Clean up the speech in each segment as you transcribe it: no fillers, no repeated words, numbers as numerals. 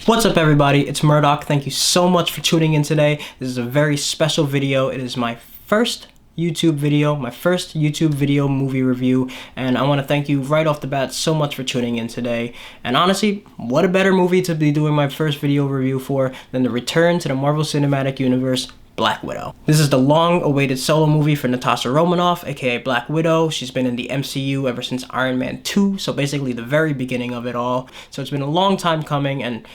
What's up everybody, it's Murdock. Thank you so much for tuning in today. This is a very special video. It is my first YouTube video, movie review, and I want to thank you right off the bat so much for tuning in today. And honestly, what a better movie to be doing my first video review for than the return to the Marvel Cinematic Universe, Black Widow. This is the long-awaited solo movie for Natasha Romanoff, aka Black Widow. She's been in the MCU ever since Iron Man 2, so basically the very beginning of it all. So it's been a long time coming, and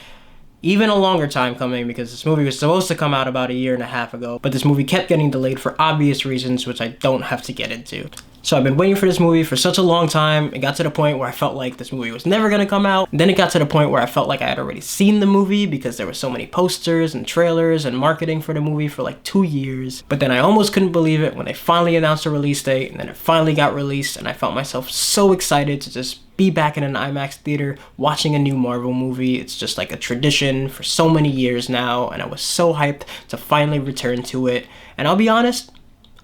even a longer time coming because this movie was supposed to come out about 1.5 years ago, but this movie kept getting delayed for obvious reasons, which I don't have to get into. So I've been waiting for this movie for such a long time. It got to the point where I felt like this movie was never gonna come out. Then it got to the point where I felt like I had already seen the movie because there were so many posters and trailers and marketing for the movie for like 2 years. But then I almost couldn't believe it when they finally announced a release date, and then it finally got released, and I felt myself so excited to just be back in an IMAX theater watching a new Marvel movie. It's just like a tradition for so many years now, and I was so hyped to finally return to it. And I'll be honest,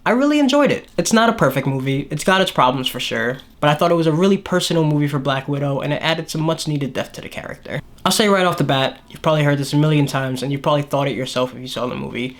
I really enjoyed it. It's not a perfect movie, it's got its problems for sure, but I thought it was a really personal movie for Black Widow, and it added some much needed depth to the character. I'll say right off the bat, you've probably heard this a million times, and you probably thought it yourself if you saw the movie.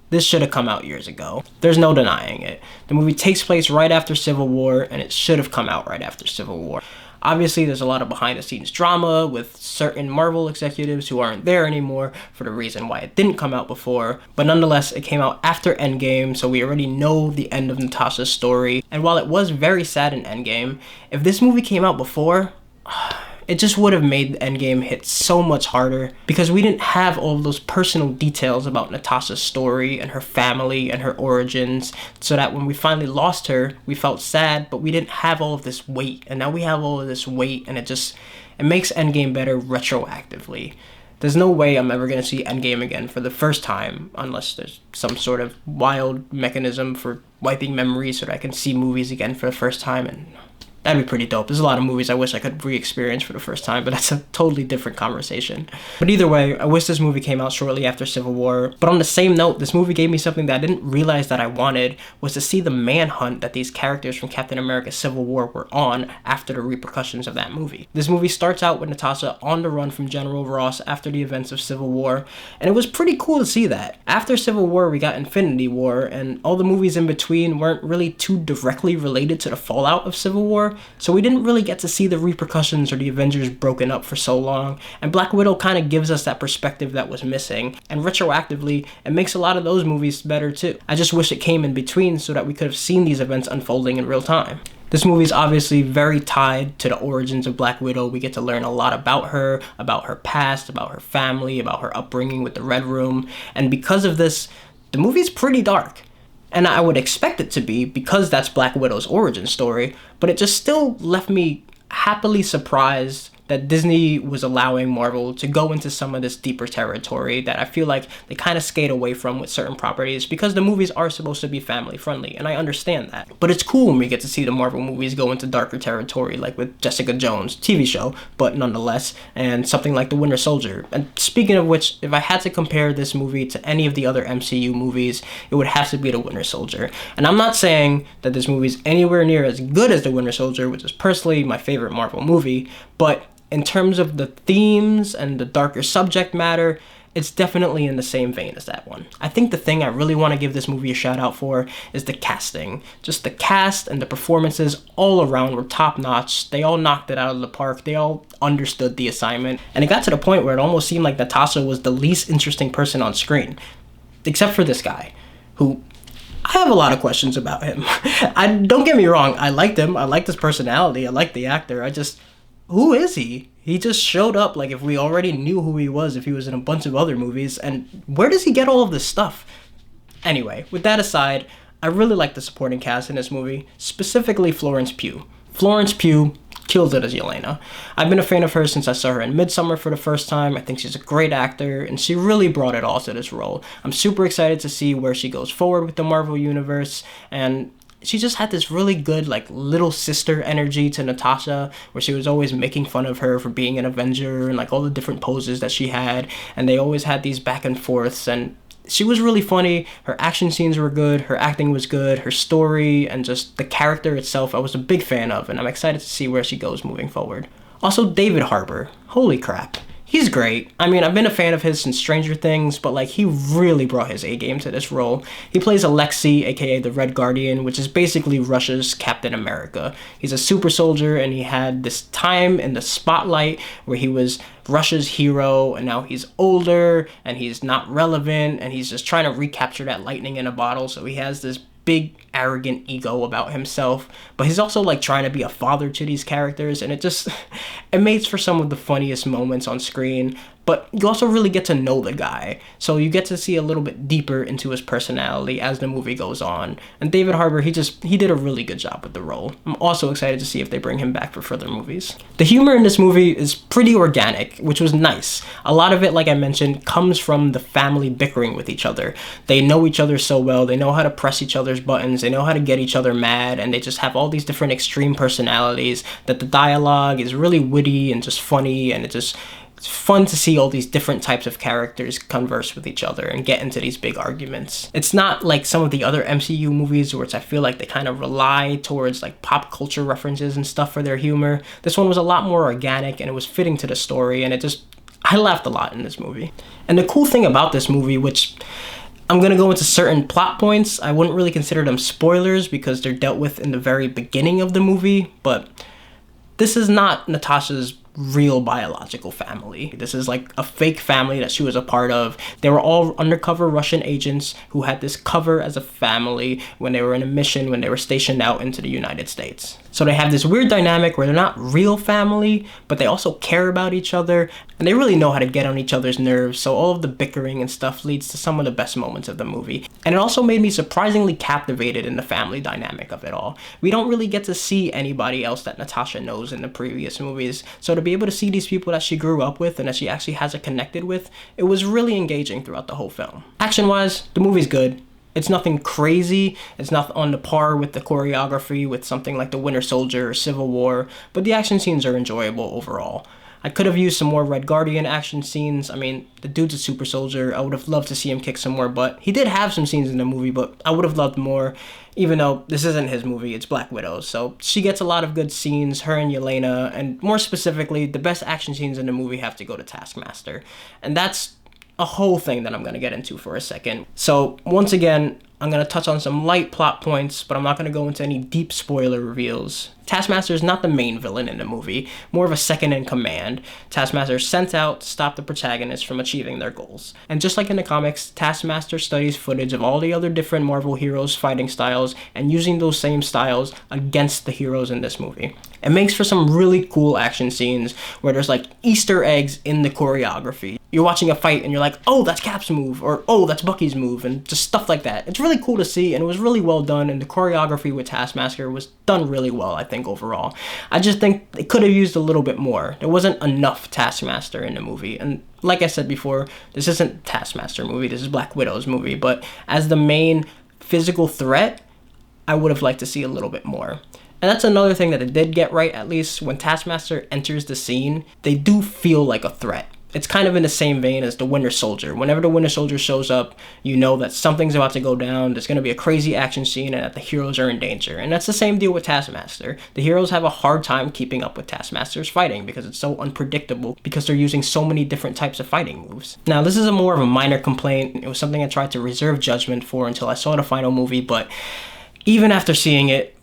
This should have come out years ago. There's no denying it. The movie takes place right after Civil War, and it should have come out right after Civil War. Obviously, there's a lot of behind-the-scenes drama with certain Marvel executives who aren't there anymore for the reason why it didn't come out before, but nonetheless, it came out after Endgame, so we already know the end of Natasha's story. And while it was very sad in Endgame, if this movie came out before, it just would have made Endgame hit so much harder because we didn't have all of those personal details about Natasha's story and her family and her origins, so that when we finally lost her, we felt sad, but we didn't have all of this weight, and now we have all of this weight, and it makes Endgame better retroactively. There's no way I'm ever going to see Endgame again for the first time unless there's some sort of wild mechanism for wiping memories so that I can see movies again for the first time, and that'd be pretty dope. There's a lot of movies I wish I could re-experience for the first time, but that's a totally different conversation. But either way, I wish this movie came out shortly after Civil War. But on the same note, this movie gave me something that I didn't realize that I wanted, was to see the manhunt that these characters from Captain America Civil War were on after the repercussions of that movie. This movie starts out with Natasha on the run from General Ross after the events of Civil War, and it was pretty cool to see that. After Civil War, we got Infinity War, and all the movies in between weren't really too directly related to the fallout of Civil War, so we didn't really get to see the repercussions or the Avengers broken up for so long, and Black Widow kind of gives us that perspective that was missing, and retroactively, it makes a lot of those movies better too. I just wish it came in between so that we could have seen these events unfolding in real time. This movie is obviously very tied to the origins of Black Widow. We get to learn a lot about her past, about her family, about her upbringing with the Red Room, and because of this, the movie's pretty dark. And I would expect it to be because that's Black Widow's origin story, but it just still left me happily surprised that Disney was allowing Marvel to go into some of this deeper territory that I feel like they kind of skate away from with certain properties because the movies are supposed to be family friendly, and I understand that. But it's cool when we get to see the Marvel movies go into darker territory, like with Jessica Jones, TV show, but nonetheless, and something like The Winter Soldier. And speaking of which, if I had to compare this movie to any of the other MCU movies, it would have to be The Winter Soldier. And I'm not saying that this movie is anywhere near as good as The Winter Soldier, which is personally my favorite Marvel movie, but in terms of the themes and the darker subject matter, it's definitely in the same vein as that one. I think the thing I really want to give this movie a shout out for is the casting. Just the cast and the performances all around were top notch. They all knocked it out of the park. They all understood the assignment. And it got to the point where it almost seemed like Natasha was the least interesting person on screen. Except for this guy, who I have a lot of questions about him. Don't get me wrong, I liked him. I liked his personality. I liked the actor. Who is he? He just showed up like if we already knew who he was if he was in a bunch of other movies, and where does he get all of this stuff? Anyway, with that aside, I really like the supporting cast in this movie, specifically Florence Pugh. Florence Pugh killed it as Yelena. I've been a fan of her since I saw her in Midsommar for the first time. I think she's a great actor, and she really brought it all to this role. I'm super excited to see where she goes forward with the Marvel Universe, and she just had this really good, like, little sister energy to Natasha, where she was always making fun of her for being an Avenger and, like, all the different poses that she had, and they always had these back and forths, and she was really funny. Her action scenes were good, her acting was good, her story, and just the character itself I was a big fan of, and I'm excited to see where she goes moving forward. Also, David Harbour. Holy crap. He's great. I mean, I've been a fan of his since Stranger Things, but like he really brought his A game to this role. He plays Alexei, aka the Red Guardian, which is basically Russia's Captain America. He's a super soldier, and he had this time in the spotlight where he was Russia's hero, and now he's older and he's not relevant, and he's just trying to recapture that lightning in a bottle. So he has this big arrogant ego about himself, but he's also like trying to be a father to these characters, and it makes for some of the funniest moments on screen. But you also really get to know the guy, so you get to see a little bit deeper into his personality as the movie goes on. And David Harbour, he did a really good job with the role. I'm also excited to see if they bring him back for further movies. The humor in this movie is pretty organic, which was nice. A lot of it, like I mentioned, comes from the family bickering with each other. They know each other so well, they know how to press each other's buttons, they know how to get each other mad, and they just have all these different extreme personalities that the dialogue is really witty and just funny, and it's fun to see all these different types of characters converse with each other and get into these big arguments. It's not like some of the other MCU movies, which I feel like they kind of rely towards like pop culture references and stuff for their humor. This one was a lot more organic, and it was fitting to the story, and I laughed a lot in this movie. And the cool thing about this movie, which I'm going to go into certain plot points, I wouldn't really consider them spoilers because they're dealt with in the very beginning of the movie, but this is not Natasha's real biological family. This is like a fake family that she was a part of. They were all undercover Russian agents who had this cover as a family when they were in a mission, when they were stationed out into the United States. So they have this weird dynamic where they're not real family, but they also care about each other, and they really know how to get on each other's nerves, so all of the bickering and stuff leads to some of the best moments of the movie. And it also made me surprisingly captivated in the family dynamic of it all. We don't really get to see anybody else that Natasha knows in the previous movies, so to be able to see these people that she grew up with and that she actually has it connected with, it was really engaging throughout the whole film. Action-wise, the movie's good. It's nothing crazy, it's not on the par with the choreography with something like The Winter Soldier or Civil War, but the action scenes are enjoyable overall. I could have used some more Red Guardian action scenes. I mean, the dude's a super soldier. I would have loved to see him kick some more butt. He did have some scenes in the movie, but I would have loved more, even though this isn't his movie, it's Black Widow. So she gets a lot of good scenes, her and Yelena, and more specifically, the best action scenes in the movie have to go to Taskmaster. And that's a whole thing that I'm going to get into for a second. So once again, I'm going to touch on some light plot points, but I'm not going to go into any deep spoiler reveals. Taskmaster is not the main villain in the movie, more of a second in command. Taskmaster is sent out to stop the protagonists from achieving their goals. And just like in the comics, Taskmaster studies footage of all the other different Marvel heroes' fighting styles and using those same styles against the heroes in this movie. It makes for some really cool action scenes where there's like Easter eggs in the choreography. You're watching a fight and you're like, oh, that's Cap's move, or oh, that's Bucky's move, and just stuff like that. It's really cool to see, and it was really well done, and the choreography with Taskmaster was done really well, I think, overall. I just think it could have used a little bit more. There wasn't enough Taskmaster in the movie, and like I said before, this isn't Taskmaster movie, this is Black Widow's movie, but as the main physical threat, I would have liked to see a little bit more. And that's another thing that it did get right, at least. When Taskmaster enters the scene, they do feel like a threat. It's kind of in the same vein as the Winter Soldier. Whenever the Winter Soldier shows up, you know that something's about to go down, there's going to be a crazy action scene, and that the heroes are in danger. And that's the same deal with Taskmaster. The heroes have a hard time keeping up with Taskmaster's fighting because it's so unpredictable, because they're using so many different types of fighting moves. Now, this is more of a minor complaint. It was something I tried to reserve judgment for until I saw the final movie, but even after seeing it,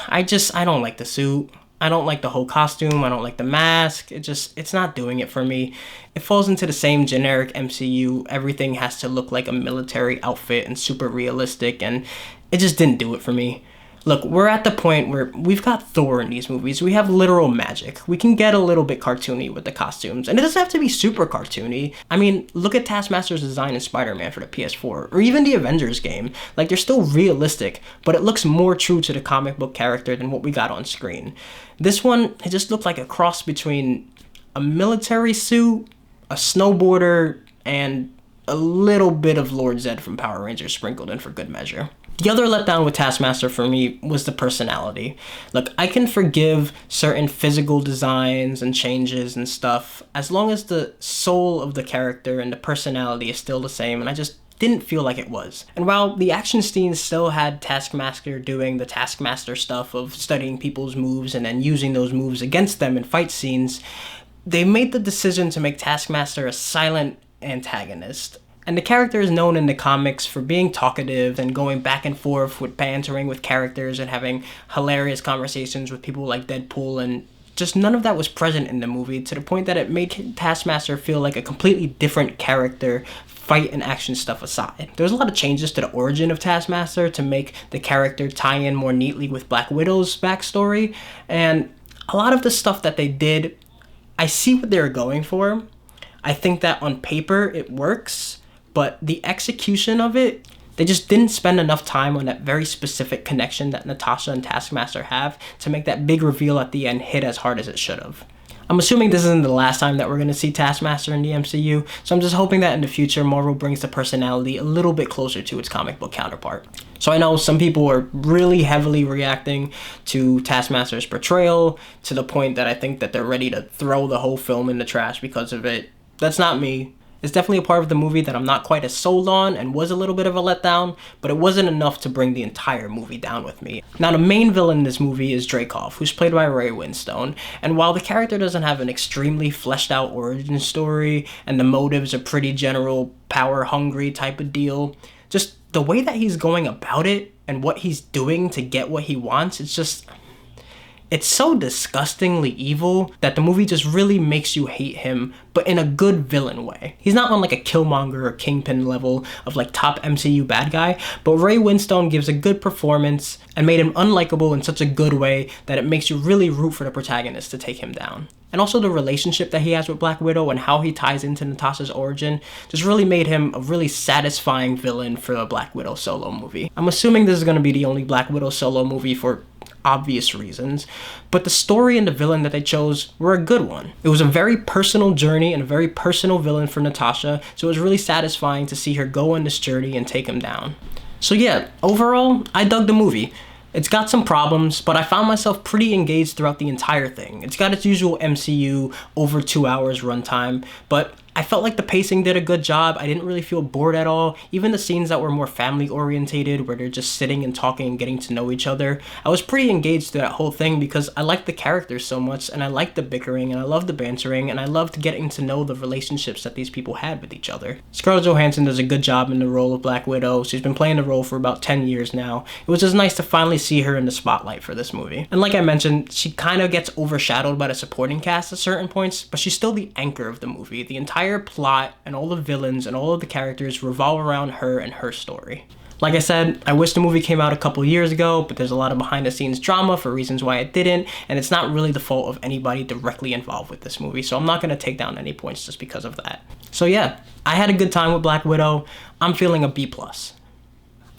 I don't like the suit. I don't like the whole costume. I don't like the mask. It's not doing it for me. It falls into the same generic MCU. Everything has to look like a military outfit and super realistic, and it just didn't do it for me. Look, we're at the point where we've got Thor in these movies. We have literal magic. We can get a little bit cartoony with the costumes. And it doesn't have to be super cartoony. I mean, look at Taskmaster's design in Spider-Man for the PS4. Or even the Avengers game. Like, they're still realistic, but it looks more true to the comic book character than what we got on screen. This one, it just looked like a cross between a military suit, a snowboarder, and a little bit of Lord Zed from Power Rangers sprinkled in for good measure. The other letdown with Taskmaster for me was the personality. Look, I can forgive certain physical designs and changes and stuff as long as the soul of the character and the personality is still the same, and I just didn't feel like it was. And while the action scenes still had Taskmaster doing the Taskmaster stuff of studying people's moves and then using those moves against them in fight scenes, they made the decision to make Taskmaster a silent antagonist. And the character is known in the comics for being talkative and going back and forth with bantering with characters and having hilarious conversations with people like Deadpool, and just none of that was present in the movie, to the point that it made Taskmaster feel like a completely different character, fight and action stuff aside. There's a lot of changes to the origin of Taskmaster to make the character tie in more neatly with Black Widow's backstory, and a lot of the stuff that they did, I see what they were going for. I think that on paper it works, but the execution of it, they just didn't spend enough time on that very specific connection that Natasha and Taskmaster have to make that big reveal at the end hit as hard as it should have. I'm assuming this isn't the last time that we're going to see Taskmaster in the MCU, so I'm just hoping that in the future Marvel brings the personality a little bit closer to its comic book counterpart. So I know some people are really heavily reacting to Taskmaster's portrayal, to the point that I think that they're ready to throw the whole film in the trash because of it. That's not me. It's definitely a part of the movie that I'm not quite as sold on and was a little bit of a letdown, but it wasn't enough to bring the entire movie down with me. Now, the main villain in this movie is Dreykov, who's played by Ray Winstone, and while the character doesn't have an extremely fleshed out origin story and the motives are pretty general power-hungry type of deal, just the way that he's going about it and what he's doing to get what he wants, it's so disgustingly evil that the movie just really makes you hate him, but in a good villain way. He's not on like a Killmonger or Kingpin level of like top MCU bad guy, but Ray Winstone gives a good performance and made him unlikable in such a good way that it makes you really root for the protagonist to take him down. And also the relationship that he has with Black Widow and how he ties into Natasha's origin just really made him a really satisfying villain for a Black Widow solo movie. I'm assuming this is going to be the only Black Widow solo movie for obvious reasons, but the story and the villain that they chose were a good one. It was a very personal journey and a very personal villain for Natasha, so it was really satisfying to see her go on this journey and take him down. So yeah, overall, I dug the movie. It's got some problems, but I found myself pretty engaged throughout the entire thing. It's got its usual MCU over 2 hours runtime, but I felt like the pacing did a good job. I didn't really feel bored at all. Even the scenes that were more family orientated, where they're just sitting and talking and getting to know each other, I was pretty engaged through that whole thing because I liked the characters so much, and I liked the bickering, and I loved the bantering, and I loved getting to know the relationships that these people had with each other. Scarlett Johansson does a good job in the role of Black Widow. She's been playing the role for about 10 years now. It was just nice to finally see her in the spotlight for this movie. And like I mentioned, she kind of gets overshadowed by the supporting cast at certain points, but she's still the anchor of the movie. The entire plot and all the villains and all of the characters revolve around her and her story. Like I said, I wish the movie came out a couple years ago, but there's a lot of behind the scenes drama for reasons why it didn't, and it's not really the fault of anybody directly involved with this movie, so I'm not going to take down any points just because of that. So yeah, I had a good time with Black Widow. I'm feeling a B+.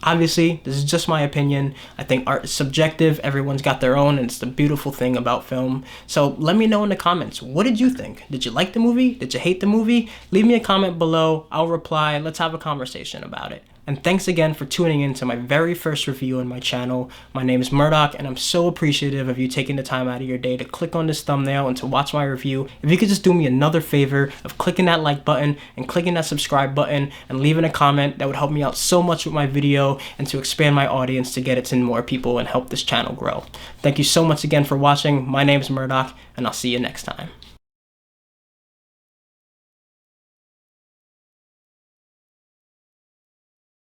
Obviously, this is just my opinion. I think art is subjective. Everyone's got their own, and it's the beautiful thing about film. So let me know in the comments, what did you think? Did you like the movie? Did you hate the movie? Leave me a comment below. I'll reply. Let's have a conversation about it. And thanks again for tuning in to my very first review on my channel. My name is Murdock, and I'm so appreciative of you taking the time out of your day to click on this thumbnail and to watch my review. If you could just do me another favor of clicking that like button and clicking that subscribe button and leaving a comment, that would help me out so much with my video and to expand my audience to get it to more people and help this channel grow. Thank you so much again for watching. My name is Murdock, and I'll see you next time.